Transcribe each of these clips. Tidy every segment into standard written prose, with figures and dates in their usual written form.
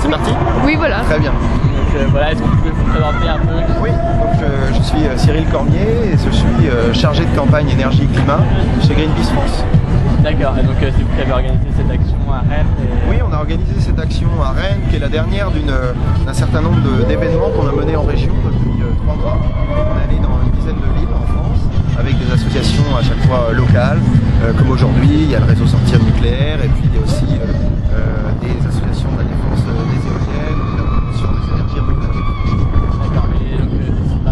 c'est parti? Oui, voilà. Très bien. Donc voilà, est-ce que vous pouvez vous présenter un peu? Oui, donc je suis Cyril Cormier et je suis chargé de campagne énergie-climat chez Greenpeace France. D'accord, et donc c'est vous qui avez organisé cette action à Rennes Oui, on a organisé cette action à Rennes qui est la dernière d'un certain nombre d'événements qu'on a menés en région depuis 3 mois. On est allé dans une dizaine de villes en France avec des associations à chaque fois locales, comme aujourd'hui, il y a le réseau Sortir Nucléaire et puis il y a aussi des associations de la défense des éoliennes, de la promotion des énergies renouvelables. D'accord, mais donc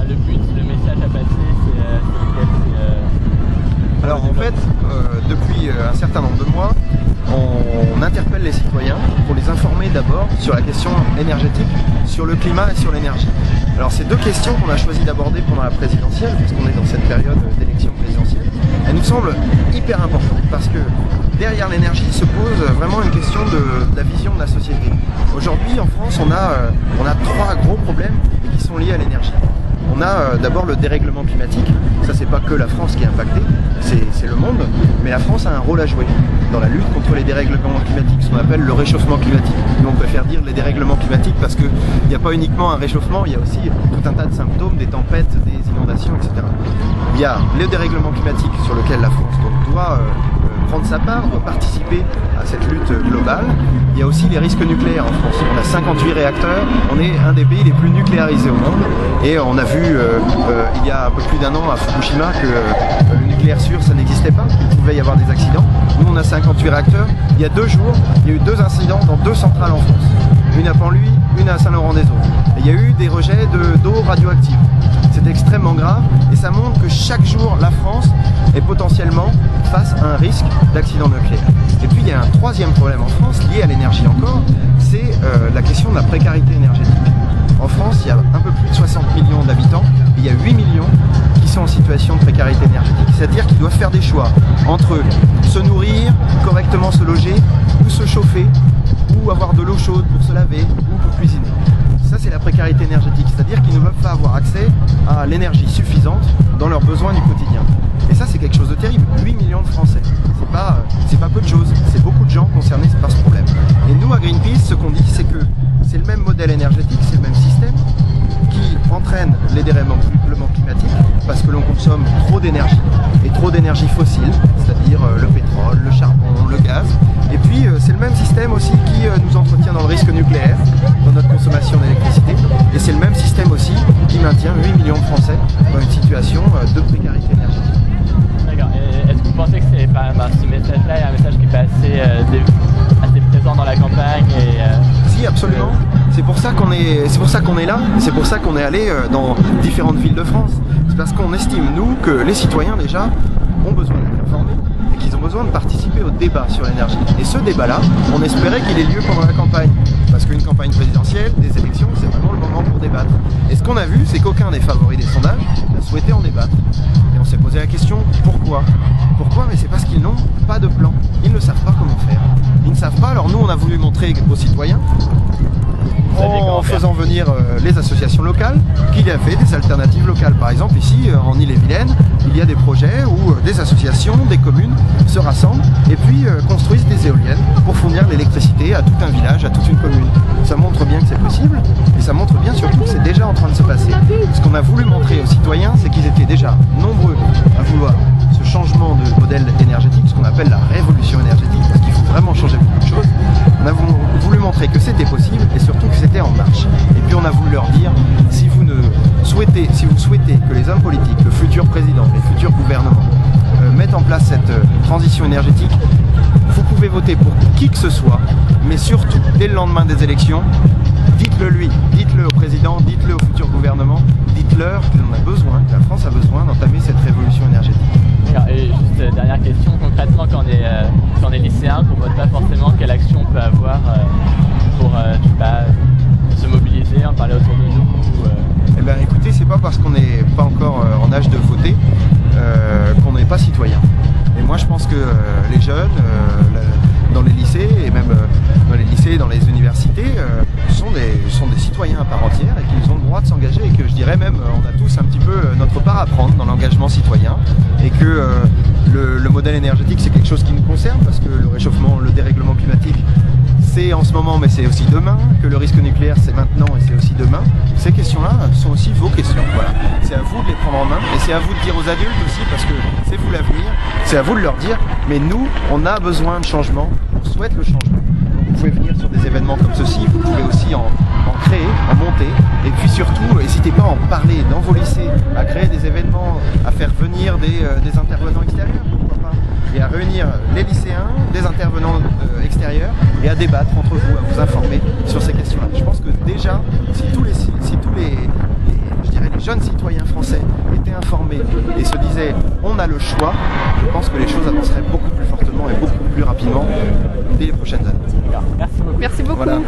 le but, le message à passer, c'est lequel? Alors en fait, depuis un certain nombre de mois, on interpelle les citoyens pour les informer d'abord sur la question énergétique, sur le climat et sur l'énergie. Alors ces deux questions qu'on a choisi d'aborder pendant la présidentielle, puisqu'on est dans cette période d'élection présidentielle, elles nous semblent hyper importantes parce que derrière l'énergie se pose vraiment une question de la vision de la société. Aujourd'hui en France, on a 3 gros problèmes qui sont liés à l'énergie. On a d'abord le dérèglement climatique, ça c'est pas que la France qui est impactée, c'est le monde, mais la France a un rôle à jouer dans la lutte contre les dérèglements climatiques, ce qu'on appelle le réchauffement climatique. Nous on préfère dire les dérèglements climatiques parce qu'il n'y a pas uniquement un réchauffement, il y a aussi tout un tas de symptômes, des tempêtes, des inondations, etc. Il y a le dérèglement climatique sur lequel la France doit prendre sa part, doit participer à cette lutte globale. Il y a aussi les risques nucléaires en France. On a 58 réacteurs, on est un des pays les plus nucléarisés au monde et on a vu il y a un peu plus d'1 an à Fukushima que le nucléaire sûr ça n'existait pas, il pouvait y avoir des accidents. Nous on a 58 réacteurs, il y a 2 jours, il y a eu 2 incidents dans 2 centrales en France. Une à Panluis, une à Saint-Laurent-des-Eaux. Il y a eu des rejets d'eau radioactive. C'est extrêmement grave et ça montre que chaque jour la France est potentiellement face à un risque d'accident nucléaire. Et puis il y a un 3e problème en France lié à l'énergie encore, c'est la question de la précarité énergétique. En France, il y a un peu plus de 60 millions d'habitants et il y a 8 millions qui sont en situation de précarité énergétique. C'est-à-dire qu'ils doivent faire des choix entre se nourrir, correctement se loger, ou se chauffer, ou avoir de l'eau chaude pour se laver, ou pour cuisiner. Ça c'est la précarité énergétique, c'est-à-dire qu'ils ne peuvent pas avoir accès à l'énergie suffisante dans leurs besoins du quotidien. Et ça c'est quelque chose de terrible, 8 millions de Français. C'est pas peu de choses, c'est beaucoup de gens concernés par ce problème. Et nous à Greenpeace, ce qu'on dit c'est que c'est le même modèle énergétique, c'est le même système qui entraîne les dérèglements climatiques parce que l'on consomme trop d'énergie et trop d'énergie fossile, c'est-à-dire le pétrole, le charbon, le gaz. Et puis c'est le même système aussi qui nous entretient dans le risque nucléaire, dans notre consommation d'électricité. Et c'est le même système aussi qui maintient 8 millions de Français dans une situation de précarité énergétique. D'accord. Est-ce que vous pensez que ce message-là est un message qui est pas assez présent dans la campagne Si, absolument. C'est pour ça qu'on est là, c'est pour ça qu'on est allé dans différentes villes de France. C'est parce qu'on estime, nous, que les citoyens déjà ont besoin d'être informés et qu'ils ont besoin de participer au débat sur l'énergie. Et ce débat-là, on espérait qu'il ait lieu pendant la campagne. Parce qu'une campagne présidentielle, des élections, c'est vraiment le moment pour débattre. Et ce qu'on a vu, c'est qu'aucun des favoris des sondages n'a souhaité en débattre. Et on s'est posé la question, pourquoi? Pourquoi? Mais c'est parce qu'ils n'ont pas de plan. Ils ne savent pas comment faire. Ils ne savent pas, alors nous on a voulu montrer aux citoyens en faisant venir les associations locales qu'il y avait des alternatives locales. Par exemple ici en Ille-et-Vilaine, il y a des projets où des associations, des communes se rassemblent et puis construisent des éoliennes pour fournir l'électricité à tout un village, à toute une commune. Ça montre bien que c'est possible et ça montre bien surtout que c'est déjà en train de se passer. Ce qu'on a voulu montrer aux citoyens, c'est qu'ils étaient déjà nombreux à vouloir ce changement de modèle énergétique, ce qu'on appelle la révolution énergétique, parce qu'il faut vraiment changer beaucoup de choses. On a voulu montrer que c'était possible et surtout que c'était en marche. Et puis on a voulu leur dire, si vous souhaitez que les hommes politiques, le futur président, les futurs gouvernements mettent en place cette transition énergétique, vous pouvez voter pour qui que ce soit, mais surtout, dès le lendemain des élections, dites-le lui, dites-le au président, dites-le au futur gouvernement, dites-leur que la France a besoin d'entamer cette révolution énergétique. Et juste dernière question, concrètement quand on est lycéen, qu'on ne vote pas forcément, quelle action on peut avoir pour se mobiliser, en parler autour de nous Eh bien écoutez, c'est pas parce qu'on n'est pas encore en âge de voter qu'on n'est pas citoyen. Et moi je pense que les jeunes, dans les lycées et même dans les lycées et dans les universités, sont des citoyens à part entière et qu'ils ont le droit de s'engager et que je dirais même on a tous un petit peu notre part à prendre dans l'engagement citoyen et que le modèle énergétique c'est quelque chose qui nous concerne parce que le réchauffement, le dérèglement climatique c'est en ce moment mais c'est aussi demain, que le risque nucléaire c'est maintenant et c'est aussi demain, ces questions-là sont aussi vos questions. Voilà. C'est à vous de les prendre en main et c'est à vous de dire aux adultes aussi, parce que c'est vous l'avenir, c'est à vous de leur dire, mais nous, on a besoin de changement, on souhaite le changement. Donc vous pouvez venir sur des événements comme ceci, vous pouvez aussi en créer, en monter, et puis surtout, n'hésitez pas à en parler dans vos lycées, à créer des événements, à faire venir des intervenants extérieurs, pourquoi pas, et à réunir les lycéens, des intervenants extérieurs, et à débattre entre vous, à vous informer sur ces questions-là. Je pense que déjà, si tous les jeunes citoyens français étaient informés et se disaient on a le choix, je pense que les choses avanceraient beaucoup plus fortement et beaucoup plus rapidement dès les prochaines années. Merci beaucoup. Merci beaucoup. Voilà.